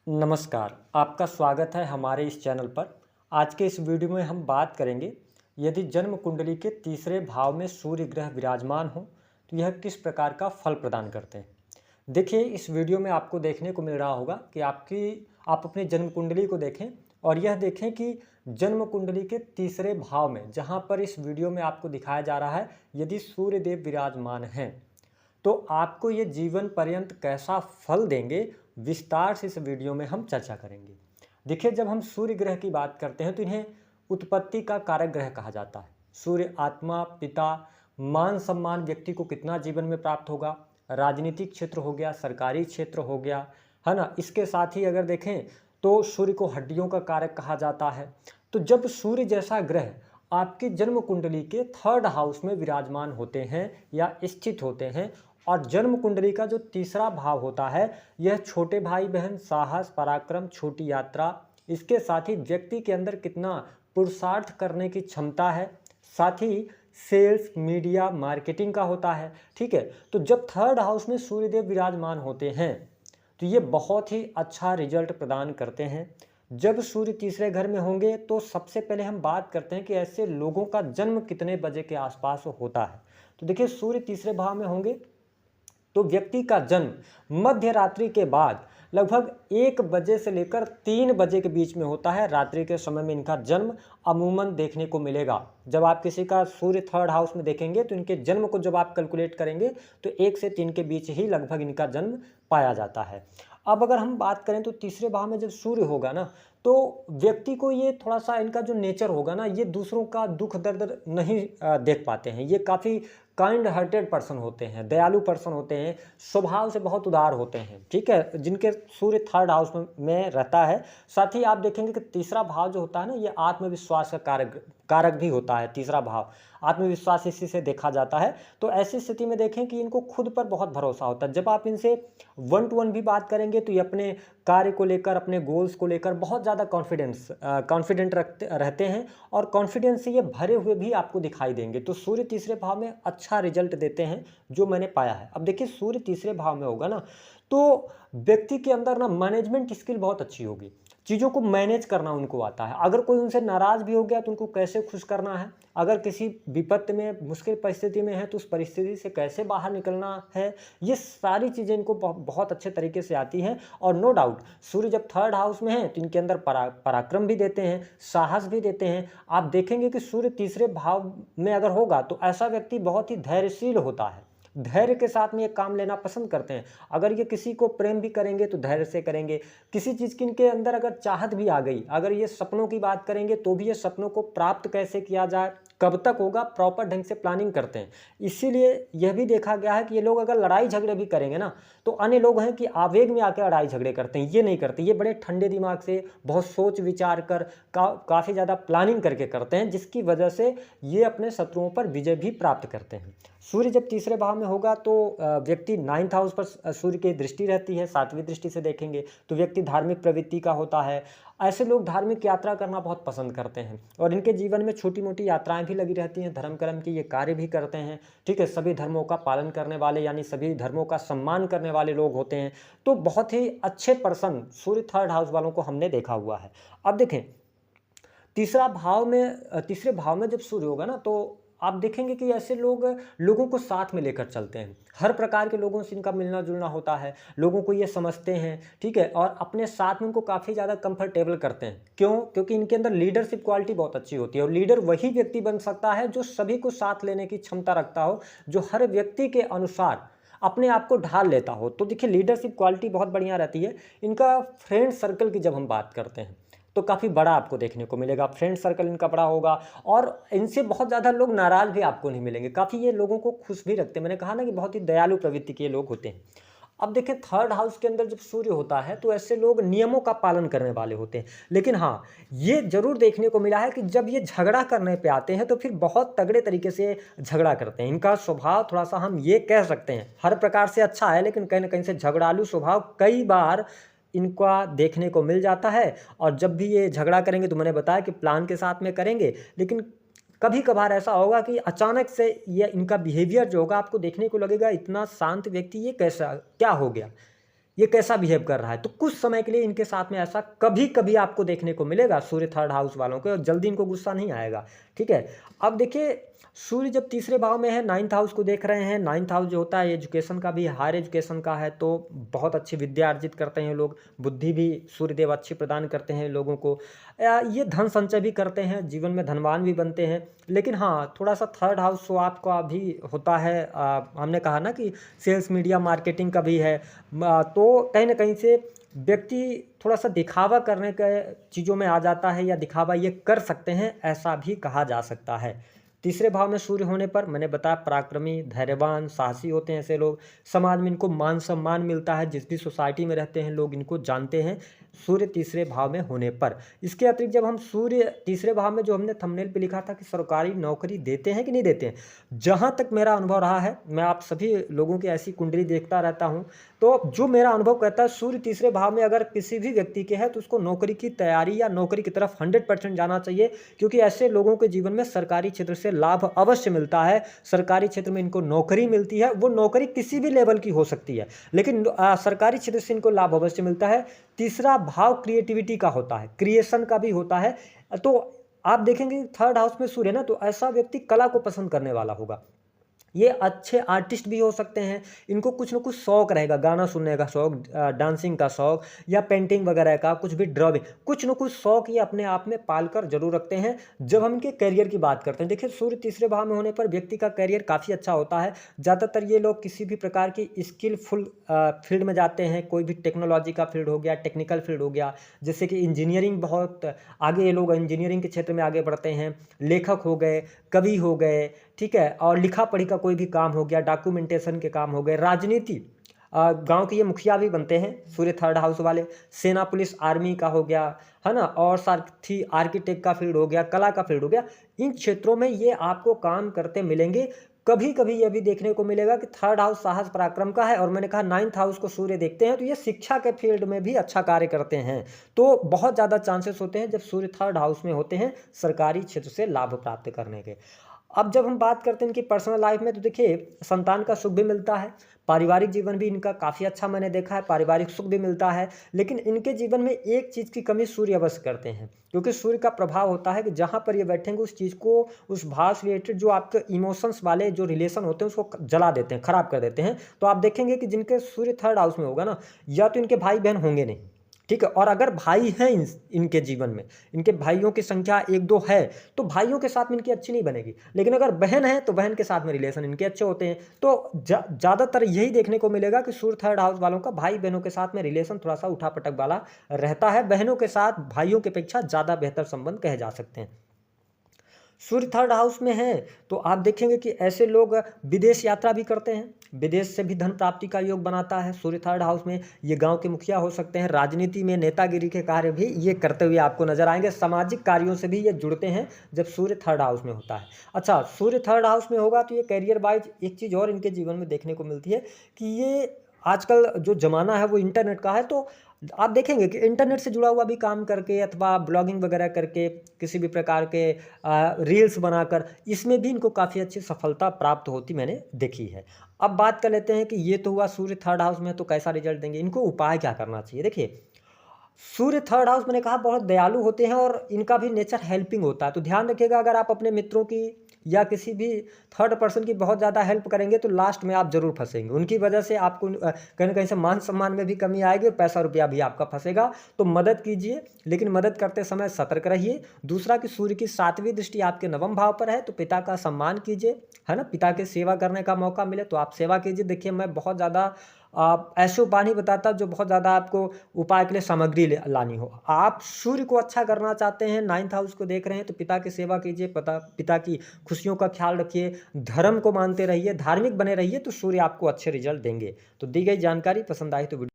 नमस्कार, आपका स्वागत है हमारे इस चैनल पर। आज के इस वीडियो में हम बात करेंगे, यदि जन्म कुंडली के तीसरे भाव में सूर्य ग्रह विराजमान हो तो यह किस प्रकार का फल प्रदान करते हैं। देखिए, इस वीडियो में आपको देखने को मिल रहा होगा कि आप अपनी जन्म कुंडली को देखें और यह देखें कि जन्म कुंडली के तीसरे भाव में, जहाँ पर इस वीडियो में आपको दिखाया जा रहा है, यदि सूर्य देव विराजमान हैं तो आपको ये जीवन पर्यंत कैसा फल देंगे, विस्तार से इस वीडियो में हम चर्चा करेंगे। देखिए, जब हम सूर्य ग्रह की बात करते हैं तो इन्हें उत्पत्ति का कारक ग्रह कहा जाता है। सूर्य आत्मा, पिता, मान सम्मान व्यक्ति को कितना जीवन में प्राप्त होगा, राजनीतिक क्षेत्र हो गया, सरकारी क्षेत्र हो गया, है ना। इसके साथ ही अगर देखें तो सूर्य को हड्डियों का कारक कहा जाता है। तो जब सूर्य जैसा ग्रह आपकी जन्म कुंडली के थर्ड हाउस में विराजमान होते हैं या स्थित होते हैं, और जन्म कुंडली का जो तीसरा भाव होता है, यह छोटे भाई बहन, साहस, पराक्रम, छोटी यात्रा, इसके साथ ही व्यक्ति के अंदर कितना पुरुषार्थ करने की क्षमता है, साथ ही सेल्स, मीडिया, मार्केटिंग का होता है। ठीक है, तो जब थर्ड हाउस में सूर्यदेव विराजमान होते हैं तो ये बहुत ही अच्छा रिजल्ट प्रदान करते हैं। जब सूर्य तीसरे घर में होंगे तो सबसे पहले हम बात करते हैं कि ऐसे लोगों का जन्म कितने बजे के आसपास होता है। तो देखिए, सूर्य तीसरे भाव में होंगे तो व्यक्ति का जन्म मध्य रात्रि के बाद लगभग 1 बजे से लेकर 3 बजे के बीच में होता है। रात्रि के समय में इनका जन्म अमूमन देखने को मिलेगा। जब आप किसी का सूर्य थर्ड हाउस में देखेंगे तो इनके जन्म को जब आप कैलकुलेट करेंगे तो 1 से 3 के बीच ही लगभग इनका जन्म पाया जाता है। अब अगर हम बात करें तो तीसरे भाव में जब सूर्य होगा ना, तो व्यक्ति को ये थोड़ा सा, इनका जो नेचर होगा ना, ये दूसरों का दुख दर्द नहीं देख पाते हैं। ये काफ़ी काइंड हार्टेड पर्सन होते हैं, दयालु पर्सन होते हैं, स्वभाव से बहुत उदार होते हैं। ठीक है, जिनके सूर्य थर्ड हाउस में रहता है। साथ ही आप देखेंगे कि तीसरा भाव जो होता है ना, ये आत्मविश्वास का कारक भी होता है। तीसरा भाव आत्मविश्वास इसी से देखा जाता है। तो ऐसी स्थिति में देखें कि इनको खुद पर बहुत भरोसा होता है। जब आप इनसे 1 to 1 भी बात करेंगे तो ये अपने कार्य को लेकर, अपने गोल्स को लेकर बहुत ज़्यादा कॉन्फिडेंट रहते हैं, और कॉन्फिडेंस से ये भरे हुए भी आपको दिखाई देंगे। तो सूर्य तीसरे भाव में अच्छा रिजल्ट देते हैं, जो मैंने पाया है। अब देखिए, सूर्य तीसरे भाव में होगा ना, तो व्यक्ति के अंदर ना मैनेजमेंट स्किल बहुत अच्छी होगी। चीज़ों को मैनेज करना उनको आता है। अगर कोई उनसे नाराज़ भी हो गया तो उनको कैसे खुश करना है, अगर किसी विपत्ति में, मुश्किल परिस्थिति में है तो उस परिस्थिति से कैसे बाहर निकलना है, ये सारी चीज़ें इनको बहुत अच्छे तरीके से आती हैं। और नो डाउट, सूर्य जब थर्ड हाउस में है तो इनके अंदर पराक्रम भी देते हैं, साहस भी देते हैं। आप देखेंगे कि सूर्य तीसरे भाव में अगर होगा तो ऐसा व्यक्ति बहुत ही धैर्यशील होता है, धैर्य के साथ में ये काम लेना पसंद करते हैं। अगर ये किसी को प्रेम भी करेंगे तो धैर्य से करेंगे। किसी चीज़ की इनके अंदर अगर चाहत भी आ गई, अगर ये सपनों की बात करेंगे तो भी ये सपनों को प्राप्त कैसे किया जाए, कब तक होगा, प्रॉपर ढंग से प्लानिंग करते हैं। इसीलिए यह भी देखा गया है कि ये लोग अगर लड़ाई झगड़े भी करेंगे ना, तो अन्य लोग हैं कि आवेग में आकर लड़ाई झगड़े करते हैं, ये नहीं करते। ये बड़े ठंडे दिमाग से, बहुत सोच विचार कर, काफ़ी ज़्यादा प्लानिंग करके करते हैं, जिसकी वजह से ये अपने शत्रुओं पर विजय भी प्राप्त करते हैं। सूर्य जब तीसरे भाव में होगा तो व्यक्ति 9th हाउस पर सूर्य की दृष्टि रहती है। 7वीं दृष्टि से देखेंगे तो व्यक्ति धार्मिक प्रवृत्ति का होता है। ऐसे लोग धार्मिक यात्रा करना बहुत पसंद करते हैं, और इनके जीवन में छोटी मोटी यात्राएं भी लगी रहती हैं। धर्म कर्म की ये कार्य भी करते हैं। ठीक है, सभी धर्मों का पालन करने वाले, यानी सभी धर्मों का सम्मान करने वाले लोग होते हैं। तो बहुत ही अच्छे पर्सन सूर्य थर्ड हाउस वालों को हमने देखा हुआ है। अब देखें, तीसरे भाव में जब सूर्य होगा ना, तो आप देखेंगे कि ऐसे लोगों को साथ में लेकर चलते हैं। हर प्रकार के लोगों से इनका मिलना जुलना होता है, लोगों को ये समझते हैं। ठीक है, और अपने साथ में उनको काफ़ी ज़्यादा कंफर्टेबल करते हैं। क्यों? क्योंकि इनके अंदर लीडरशिप क्वालिटी बहुत अच्छी होती है, और लीडर वही व्यक्ति बन सकता है जो सभी को साथ लेने की क्षमता रखता हो, जो हर व्यक्ति के अनुसार अपने आप को ढाल लेता हो। तो देखिए, लीडरशिप क्वालिटी बहुत बढ़िया रहती है। इनका फ्रेंड सर्कल की जब हम बात करते हैं तो काफ़ी बड़ा आपको देखने को मिलेगा। फ्रेंड सर्कल इनका बड़ा होगा, और इनसे बहुत ज़्यादा लोग नाराज़ भी आपको नहीं मिलेंगे। काफ़ी ये लोगों को खुश भी रखते हैं। मैंने कहा ना कि बहुत ही दयालु प्रवृत्ति के लोग होते हैं। अब देखें, थर्ड हाउस के अंदर जब सूर्य होता है तो ऐसे लोग नियमों का पालन करने वाले होते हैं। लेकिन हाँ, ये जरूर देखने को मिला है कि जब ये झगड़ा करने पे आते हैं तो फिर बहुत तगड़े तरीके से झगड़ा करते हैं। इनका स्वभाव थोड़ा सा, हम ये कह सकते हैं, हर प्रकार से अच्छा है, लेकिन कहीं ना कहीं से झगड़ालू स्वभाव कई बार इनका देखने को मिल जाता है। और जब भी ये झगड़ा करेंगे तो मैंने बताया कि प्लान के साथ में करेंगे, लेकिन कभी कभार ऐसा होगा कि अचानक से ये इनका बिहेवियर जो होगा, आपको देखने को लगेगा इतना शांत व्यक्ति ये कैसा, क्या हो गया, ये कैसा बिहेव कर रहा है। तो कुछ समय के लिए इनके साथ में ऐसा कभी कभी आपको देखने को मिलेगा सूर्य थर्ड हाउस वालों के, और जल्दी इनको गुस्सा नहीं आएगा। ठीक है, अब देखिए सूर्य जब तीसरे भाव में है, नाइन्थ हाउस को देख रहे हैं। नाइन्थ हाउस जो होता है एजुकेशन का भी, हायर एजुकेशन का है, तो बहुत अच्छी विद्या अर्जित करते हैं लोग, बुद्धि भी सूर्यदेव अच्छी प्रदान करते हैं लोगों को। ये धन संचय भी करते हैं, जीवन में धनवान भी बनते हैं। लेकिन हाँ, थोड़ा सा थर्ड हाउस तो आपका भी होता है, हमने कहा ना कि सेल्स मीडिया मार्केटिंग का भी है, तो कहीं ना कहीं से व्यक्ति थोड़ा सा दिखावा करने के चीज़ों में आ जाता है, या दिखावा ये कर सकते हैं, ऐसा भी कहा जा सकता है। तीसरे भाव में सूर्य होने पर मैंने बताया पराक्रमी, धैर्यवान, साहसी होते हैं ऐसे लोग। समाज में इनको मान सम्मान मिलता है, जिस भी सोसाइटी में रहते हैं लोग इनको जानते हैं सूर्य तीसरे भाव में होने पर। इसके अतिरिक्त जब हम सूर्य तीसरे भाव में, जो हमने थंबनेल पे लिखा था कि सरकारी नौकरी देते हैं कि नहीं देते हैं, जहाँ तक मेरा अनुभव रहा है, मैं आप सभी लोगों की ऐसी कुंडली देखता रहता हूँ, तो जो मेरा अनुभव कहता है सूर्य तीसरे भाव में अगर किसी भी व्यक्ति के है तो उसको नौकरी की तैयारी या नौकरी की तरफ 100% जाना चाहिए, क्योंकि ऐसे लोगों के जीवन में सरकारी क्षेत्र से लाभ अवश्य मिलता है। सरकारी क्षेत्र में इनको नौकरी मिलती है, वो नौकरी किसी भी लेवल की हो सकती है, लेकिन सरकारी क्षेत्र से इनको लाभ अवश्य मिलता है। तीसरा भाव क्रिएटिविटी का होता है, क्रिएशन का भी होता है। तो आप देखेंगे थर्ड हाउस में सूर्य ना, तो ऐसा व्यक्ति कला को पसंद करने वाला होगा। ये अच्छे आर्टिस्ट भी हो सकते हैं, इनको कुछ ना कुछ शौक रहेगा, गाना सुनने का शौक, डांसिंग का शौक, या पेंटिंग वगैरह का, कुछ भी ड्राइंग, कुछ ना कुछ शौक ये अपने आप में पाल कर जरूर रखते हैं। जब हम इनके करियर की बात करते हैं, देखिए सूर्य तीसरे भाव में होने पर व्यक्ति का करियर काफ़ी अच्छा होता है। ज़्यादातर ये लोग किसी भी प्रकार की स्किलफुल फील्ड में जाते हैं, कोई भी टेक्नोलॉजी का फील्ड हो गया, टेक्निकल फील्ड हो गया, जैसे कि इंजीनियरिंग, बहुत आगे ये लोग इंजीनियरिंग के क्षेत्र में आगे बढ़ते हैं। लेखक हो गए, कवि हो गए, ठीक है, और लिखा पढ़ी का कोई भी काम हो गया, डॉक्यूमेंटेशन के काम हो गए, राजनीति, गांव के ये मुखिया भी बनते हैं सूर्य थर्ड हाउस वाले। सेना पुलिस आर्मी का हो गया, है ना, और साथ ही आर्किटेक्ट का फील्ड हो गया, कला का फील्ड हो गया, इन क्षेत्रों में ये आपको काम करते मिलेंगे। कभी कभी ये भी देखने को मिलेगा कि थर्ड हाउस साहस पराक्रम का है, और मैंने कहा नाइन्थ हाउस को सूर्य देखते हैं, तो ये शिक्षा के फील्ड में भी अच्छा कार्य करते हैं। तो बहुत ज़्यादा चांसेस होते हैं जब सूर्य थर्ड हाउस में होते हैं सरकारी क्षेत्र से लाभ प्राप्त करने के। अब जब हम बात करते हैं इनकी पर्सनल लाइफ में, तो देखिए संतान का सुख भी मिलता है, पारिवारिक जीवन भी इनका काफ़ी अच्छा मैंने देखा है, पारिवारिक सुख भी मिलता है। लेकिन इनके जीवन में एक चीज़ की कमी सूर्य अवश्य करते हैं, क्योंकि सूर्य का प्रभाव होता है कि जहाँ पर ये बैठेंगे उस चीज़ को, उस भाव से रिलेटेड जो आपके इमोशंस वाले जो रिलेशन होते हैं उसको जला देते हैं, खराब कर देते हैं। तो आप देखेंगे कि जिनके सूर्य थर्ड हाउस में होगा ना, या तो इनके भाई बहन होंगे नहीं, ठीक है, और अगर भाई हैं इनके जीवन में, इनके भाइयों की संख्या 1-2 है, तो भाइयों के साथ में इनकी अच्छी नहीं बनेगी। लेकिन अगर बहन है तो बहन के साथ में रिलेशन इनके अच्छे होते हैं। तो ज़्यादातर यही देखने को मिलेगा कि सूर्य थर्ड हाउस वालों का भाई बहनों के साथ में रिलेशन थोड़ा सा उठापटक वाला रहता है। बहनों के साथ भाइयों की अपेक्षा ज़्यादा बेहतर संबंध कहे जा सकते हैं। सूर्य थर्ड हाउस में है तो आप देखेंगे कि ऐसे लोग विदेश यात्रा भी करते हैं, विदेश से भी धन प्राप्ति का योग बनाता है सूर्य थर्ड हाउस में। ये गांव के मुखिया हो सकते हैं, राजनीति में नेतागिरी के कार्य भी ये करते हुए आपको नजर आएंगे, सामाजिक कार्यों से भी ये जुड़ते हैं जब सूर्य थर्ड हाउस में होता है। अच्छा, सूर्य थर्ड हाउस में होगा तो ये करियर वाइज एक चीज़ और इनके जीवन में देखने को मिलती है कि ये आजकल जो ज़माना है वो इंटरनेट का है, तो आप देखेंगे कि इंटरनेट से जुड़ा हुआ भी काम करके अथवा ब्लॉगिंग वगैरह करके किसी भी प्रकार के रील्स बनाकर, इसमें भी इनको काफ़ी अच्छी सफलता प्राप्त होती मैंने देखी है। अब बात कर लेते हैं कि ये तो हुआ सूर्य थर्ड हाउस में, तो कैसा रिजल्ट देंगे, इनको उपाय क्या करना चाहिए। देखिए सूर्य थर्ड हाउस मैंने कहा बहुत दयालु होते हैं और इनका भी नेचर हेल्पिंग होता है। तो ध्यान रखिएगा, अगर आप अपने मित्रों की या किसी भी थर्ड पर्सन की बहुत ज़्यादा हेल्प करेंगे तो लास्ट में आप जरूर फंसेंगे। उनकी वजह से आपको कहीं ना कहीं से मान सम्मान में भी कमी आएगी और पैसा रुपया भी आपका फंसेगा। तो मदद कीजिए, लेकिन मदद करते समय सतर्क रहिए। दूसरा कि सूर्य की 7वीं दृष्टि आपके 9वें भाव पर है, तो पिता का सम्मान कीजिए, है ना, पिता की सेवा करने का मौका मिले तो आप सेवा कीजिए। देखिए मैं बहुत ज़्यादा ऐसे उपाय नहीं बताता जो बहुत ज़्यादा आपको उपाय के लिए सामग्री लानी हो। आप सूर्य को अच्छा करना चाहते हैं, 9th हाउस को देख रहे हैं, तो पिता की सेवा कीजिए, पिता की खुशियों का ख्याल रखिए, धर्म को मानते रहिए, धार्मिक बने रहिए, तो सूर्य आपको अच्छे रिजल्ट देंगे। तो दी गई जानकारी पसंद आई तो